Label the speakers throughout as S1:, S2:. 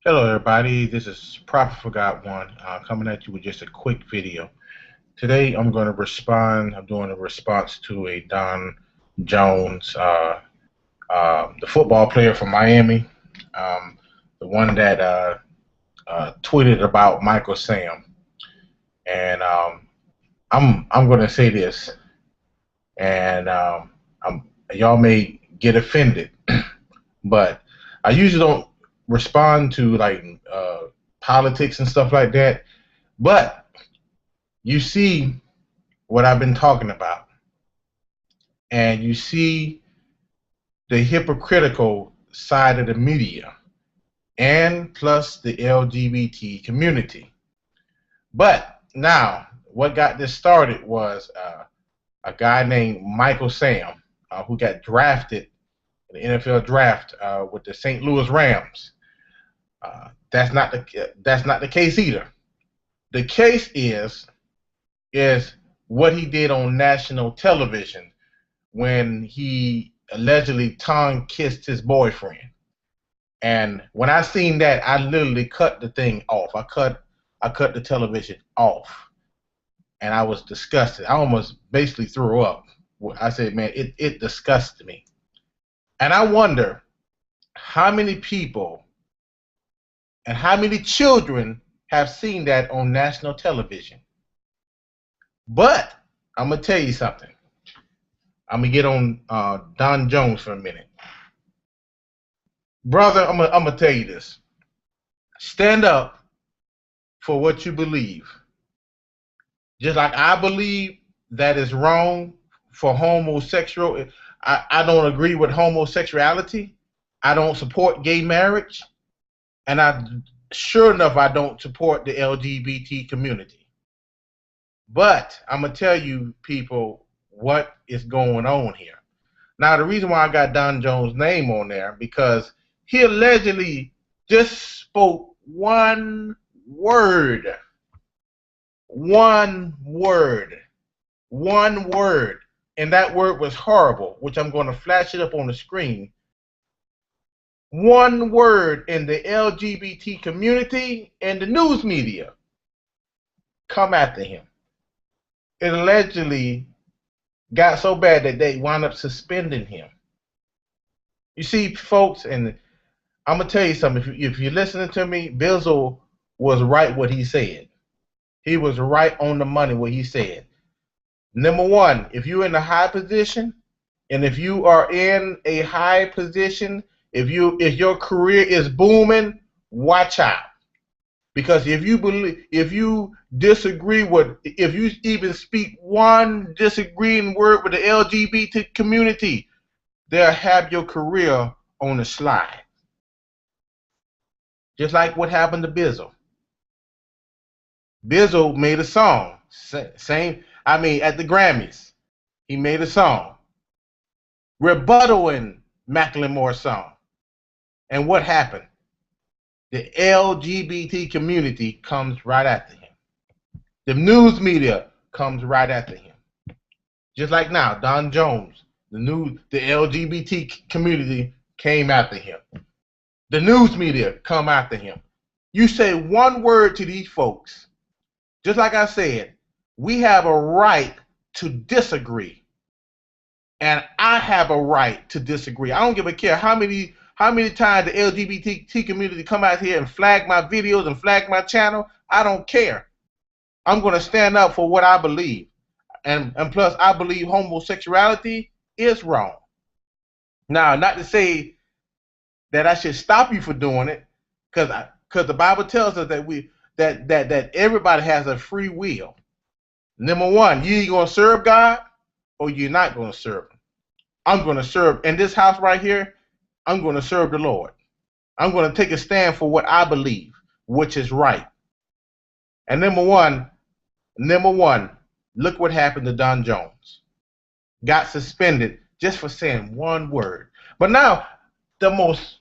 S1: Hello, everybody. This is Prophet Forgot One coming at you with just a quick video. Today, I'm going to respond. I'm doing a response to a Don Jones, the football player from Miami, the one that tweeted about Michael Sam. And I'm going to say this, and y'all may get offended, but I usually don't respond to like politics and stuff like that. But you see what I've been talking about, and you see the hypocritical side of the media, and plus the LGBT community. But now, what got this started was a guy named Michael Sam, who got drafted in the NFL draft with the St. Louis Rams. That's not the case either. The case is what he did on national television when he allegedly tongue kissed his boyfriend. And when I seen that, I literally cut the thing off. I cut the television off, and I was disgusted. I almost basically threw up. I said, man, it disgusted me. And I wonder how many people and how many children have seen that on national television. But I'm gonna tell you something. I'm gonna get on Don Jones for a minute, brother. I'm gonna tell you this. Stand up for what you believe. Just like I believe that is wrong for homosexual. I don't agree with homosexuality. I don't support gay marriage, and sure enough I don't support the LGBT community. But I'm gonna tell you people what is going on here. Now the reason why I got Don Jones' name on there because he allegedly just spoke one word, one word, one word, and that word was horrible, which I'm going to flash it up on the screen. One word, in the LGBT community and the news media come after him. It allegedly got so bad that they wound up suspending him. You see, folks, and I'm gonna tell you something. If you're listening to me, Bizzle was right what he said. He was right on the money what he said. Number one, if you're in a high position, and if you are in a high position, if your career is booming, watch out. Because if you disagree with, if you even speak one disagreeing word with the LGBT community, they'll have your career on the slide. Just like what happened to Bizzle. Bizzle made a song. At the Grammys, he made a song rebuttaling Macklemore's song. And what happened? The LGBT community comes right after him. The news media comes right after him. Just like now, Don Jones, the LGBT community came after him. The news media come after him. You say one word to these folks, just like I said, we have a right to disagree. And I have a right to disagree. I don't give a care how many times the LGBT community come out here and flag my videos and flag my channel. I don't care. I'm going to stand up for what I believe. And plus, I believe homosexuality is wrong. Now, not to say that I should stop you for doing it, because the Bible tells us that everybody has a free will. Number one, you either going to serve God or you're not going to serve him. I'm going to serve in this house right here. I'm going to serve the Lord. I'm going to take a stand for what I believe, which is right. And number one, look what happened to Don Jones. Got suspended just for saying one word. But now, the most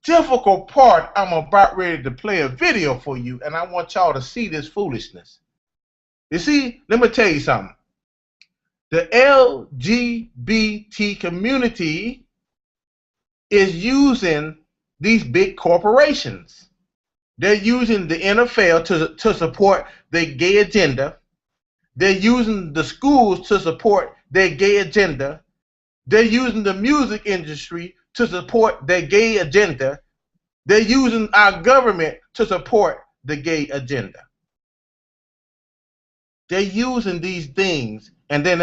S1: difficult part, I'm about ready to play a video for you, and I want y'all to see this foolishness. You see, let me tell you something. The LGBT community is using these big corporations. They're using the NFL to support their gay agenda. They're using the schools to support their gay agenda. They're using the music industry to support their gay agenda. They're using our government to support the gay agenda. They're using these things, and then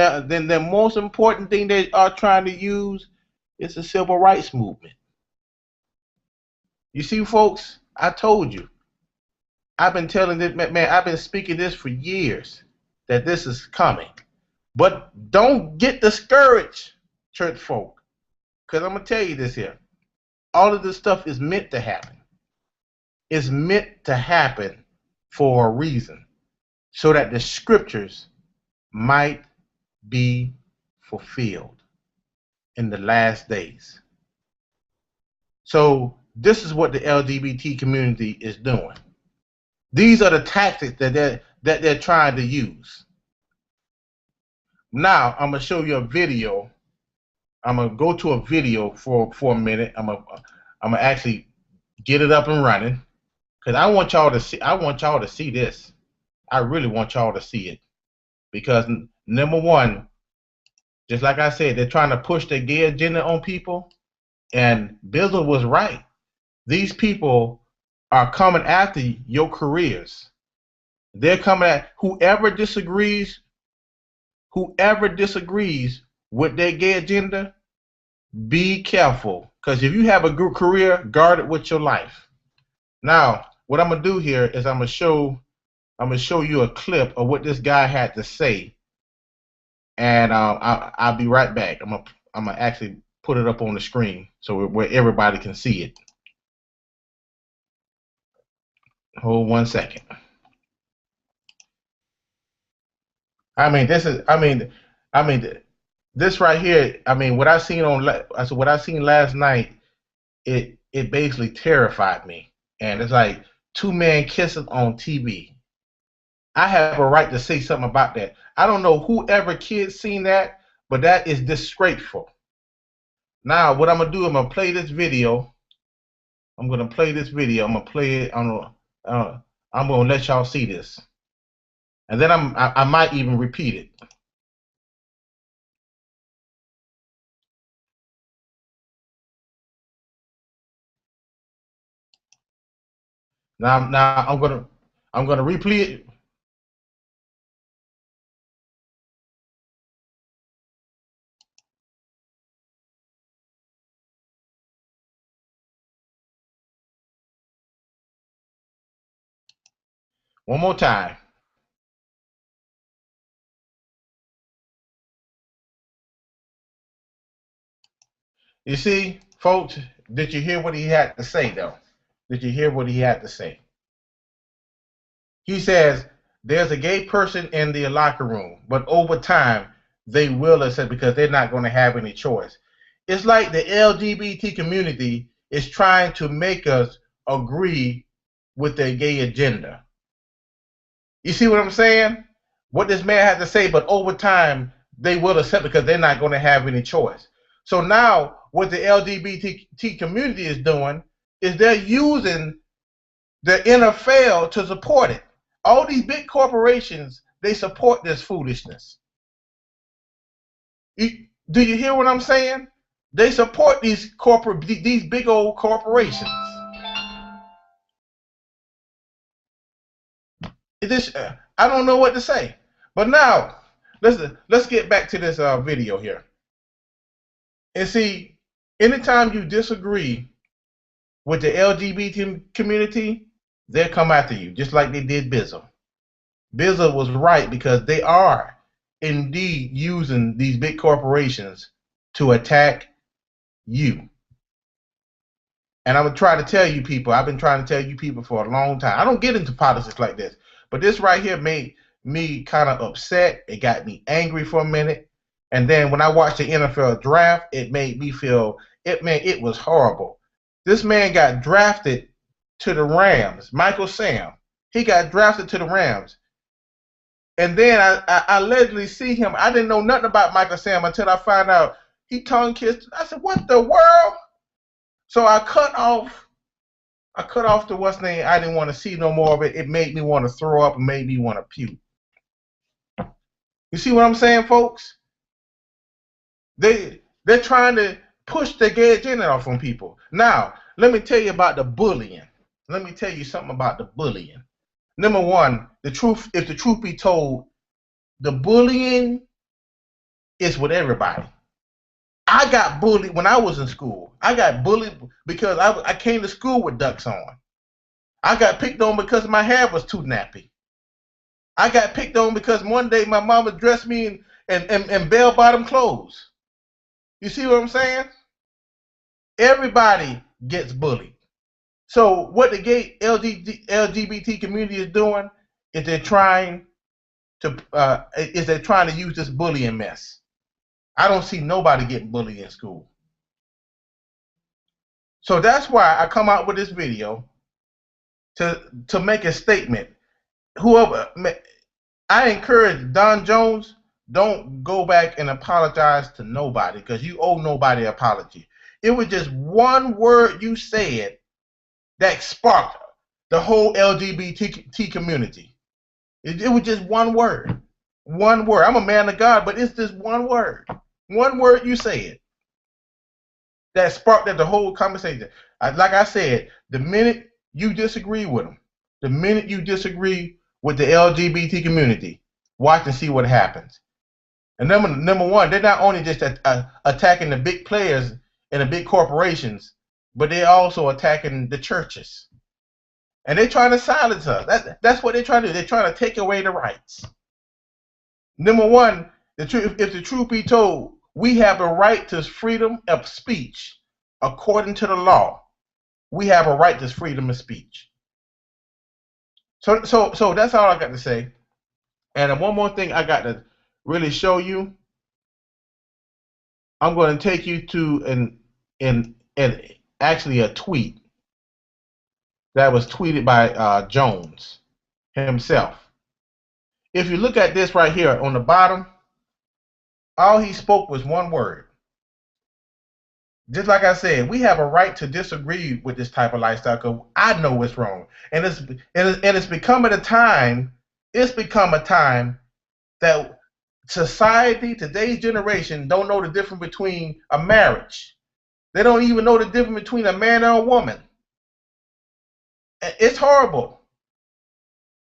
S1: the most important thing they are trying to use is the civil rights movement. You see, folks, I told you. I've been telling this man, I've been speaking this for years that this is coming. But don't get discouraged, church folk, because I'm gonna tell you this here. All of this stuff is meant to happen. It's meant to happen for a reason, so that the scriptures might be fulfilled in the last days. So this is what the LGBT community is doing. These are the tactics that they're trying to use. Now I'm gonna show you a video. I'm gonna go to a video for a minute. I'm gonna actually get it up and running, because I want y'all to see. I want y'all to see this. I really want y'all to see it, because number one, just like I said, they're trying to push their gay agenda on people, and Bizzle was right. These people are coming after your careers. They're coming at whoever disagrees with their gay agenda. Be careful, because if you have a good career, guard it with your life. Now, what I'm gonna do here is I'm gonna show you a clip of what this guy had to say, and I'll be right back. I'm gonna actually put it up on the screen so where everybody can see it. Hold 1 second. This right here. What I seen last night, it basically terrified me. And it's like two men kissing on TV. I have a right to say something about that. I don't know whoever kids seen that, but that is disgraceful. Now, what I'm gonna do, I'm gonna play this video. I'm gonna play it. I'm gonna let y'all see this, and then I might even repeat it. Now I'm gonna replay it. One more time. You see, folks, did you hear what he had to say, though? Did you hear what he had to say? He says, there's a gay person in the locker room, but over time, they will accept, because they're not going to have any choice. It's like the LGBT community is trying to make us agree with their gay agenda. You see what I'm saying? What this man had to say, but over time, they will accept, because they're not going to have any choice. So now, what the LGBT community is doing is they're using the NFL to support it. All these big corporations, they support this foolishness. Do you hear what I'm saying? They support these big old corporations. I don't know what to say. But now, let's get back to this video here. And see, anytime you disagree with the LGBT community, they'll come after you, just like they did Bizzle. Bizzle was right, because they are indeed using these big corporations to attack you. And I'm trying to tell you people, I've been trying to tell you people for a long time. I don't get into politics like this, but this right here made me kind of upset. It got me angry for a minute. And then when I watched the NFL draft, it made me feel, it was horrible. This man got drafted to the Rams, Michael Sam. He got drafted to the Rams. And then I allegedly see him. I didn't know nothing about Michael Sam until I found out he tongue kissed. I said, what the world? So I cut off I cut off the what's name. I didn't want to see no more of it. It made me want to throw up and made me want to puke. You see what I'm saying, folks? They're trying to push the gay agenda off on people. Now, let me tell you about the bullying. Let me tell you something about the bullying. Number one, if the truth be told, the bullying is with everybody. I got bullied when I was in school. I got bullied because I came to school with ducks on. I got picked on because my hair was too nappy. I got picked on because one day my mama dressed me in bell-bottom clothes. You see what I'm saying? Everybody gets bullied. So what the gay LGBT community is doing is they're trying to use this bullying mess. I don't see nobody getting bullied in school. So that's why I come out with this video to make a statement. Whoever, I encourage Don Jones, don't go back and apologize to nobody because you owe nobody an apology. It was just one word you said that sparked the whole LGBT community. It was just one word. One word. I'm a man of God, but it's just one word. One word you said that sparked the whole conversation. Like I said, the minute you disagree with them, the minute you disagree with the LGBT community, watch and see what happens. And number one, they're not only just attacking the big players and the big corporations, but they're also attacking the churches. And they're trying to silence us. That's what they're trying to do. They're trying to take away the rights. Number one, if the truth be told, we have a right to freedom of speech. According to the law, we have a right to freedom of speech. So that's all I got to say. And one more thing I got to really show you. I'm going to take you to actually a tweet that was tweeted by Jones himself. If you look at this right here on the bottom, all he spoke was one word. Just like I said, we have a right to disagree with this type of lifestyle because I know it's wrong. And it's become a time that society, today's generation, don't know the difference between a marriage. They don't even know the difference between a man and a woman. It's horrible.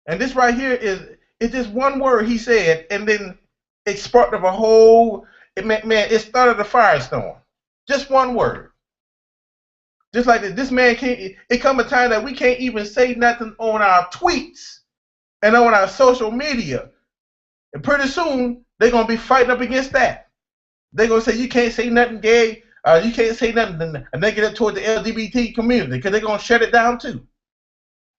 S1: And this right here is just one word he said, and then it sparked up a whole, it started a firestorm. Just one word. Just like this man can't, it come a time that we can't even say nothing on our tweets and on our social media. And pretty soon, they're going to be fighting up against that. They're going to say, you can't say nothing gay, you can't say nothing negative toward the LGBT community because they're going to shut it down too.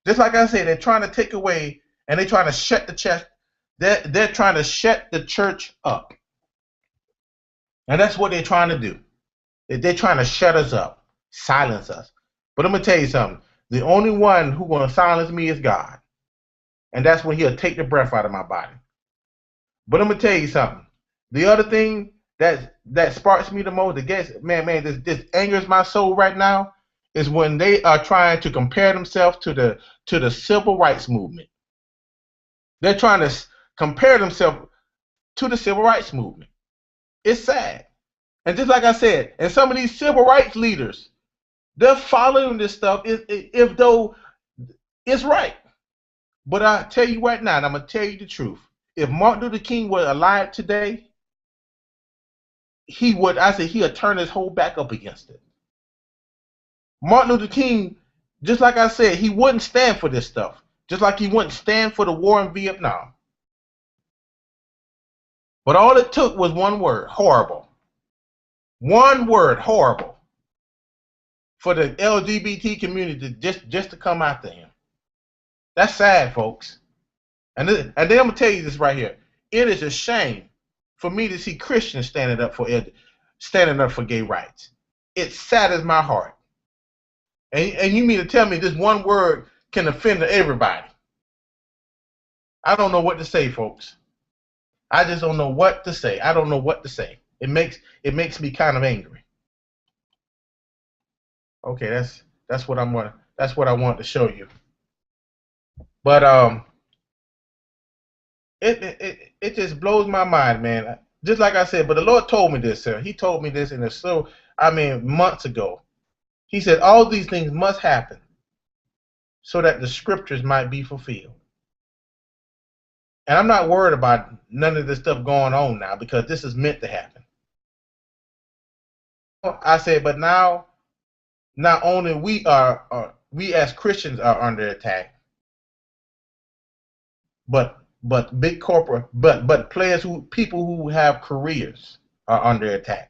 S1: Just like I said, they're trying to take away and they're trying to shut the church. They're trying to shut the church up. And that's what they're trying to do. They're trying to shut us up, silence us. But I'm going to tell you something. The only one who's going to silence me is God. And that's when he'll take the breath out of my body. But I'm going to tell you something. The other thing that sparks me the most, this angers my soul right now, is when they are trying to compare themselves to the civil rights movement. They're trying to compare themselves to the civil rights movement. It's sad. And just like I said, and some of these civil rights leaders, they're following this stuff if though it's right. But I tell you right now, and I'm going to tell you the truth. If Martin Luther King were alive today, he'll turn his whole back up against it. Martin Luther King, just like I said, he wouldn't stand for this stuff. Just like he wouldn't stand for the war in Vietnam. But all it took was one word, horrible. One word, horrible, for the LGBT community just to come after him. That's sad, folks. And then I'm going to tell you this right here. It is a shame for me to see Christians standing up for gay rights. It saddens my heart. And you mean to tell me this one word can offend everybody? I don't know what to say, folks. I just don't know what to say. I don't know what to say. It makes me kind of angry. Okay, that's what I'm That's what I want to show you. But it just blows my mind, man. Just like I said, but the Lord told me this, sir. He told me this in months ago. He said all these things must happen so that the scriptures might be fulfilled. And I'm not worried about none of this stuff going on now because this is meant to happen. I said, but now not only we as Christians are under attack, but big corporate, but people who have careers are under attack.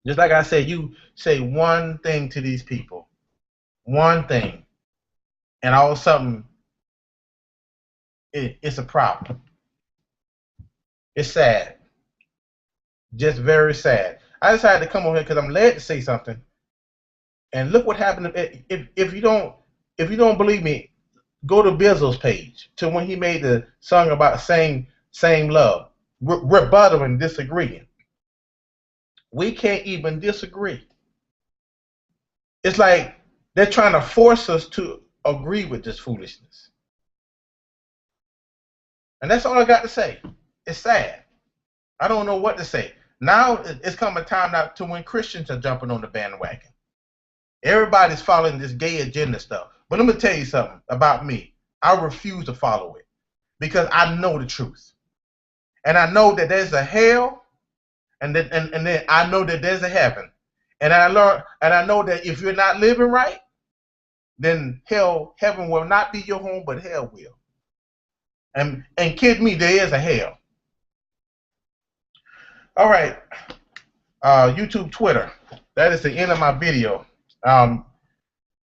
S1: Just like I said, you say one thing to these people, one thing, and all of a sudden it's a problem. It's sad, just very sad. I decided to come over here because I'm led to say something. And look what happened. If you don't believe me, go to Bizzle's page to when he made the song about same love. Rebuttal and disagreeing. We can't even disagree. It's like they're trying to force us to agree with this foolishness. And that's all I got to say. It's sad. I don't know what to say. Now it's coming time now to when Christians are jumping on the bandwagon. Everybody's following this gay agenda stuff. But let me tell you something about me. I refuse to follow it because I know the truth. And I know that there's a hell, and then I know that there's a heaven. And I know that if you're not living right, then heaven will not be your home, but hell will. And kid me, there is a hell. All right, YouTube, Twitter. That is the end of my video.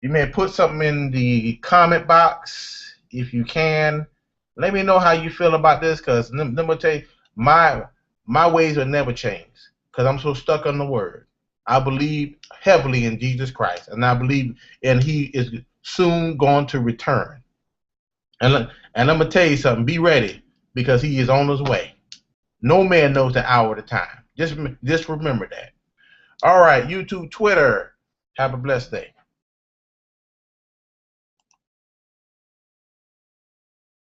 S1: You may put something in the comment box if you can. Let me know how you feel about this, because let me tell you, my ways will never change, because I'm so stuck on the Word. I believe heavily in Jesus Christ, and I believe He is soon going to return. And I'm gonna tell you something. Be ready, because He is on His way. No man knows the hour or the time. Just remember that. All right, YouTube, Twitter. Have a blessed day.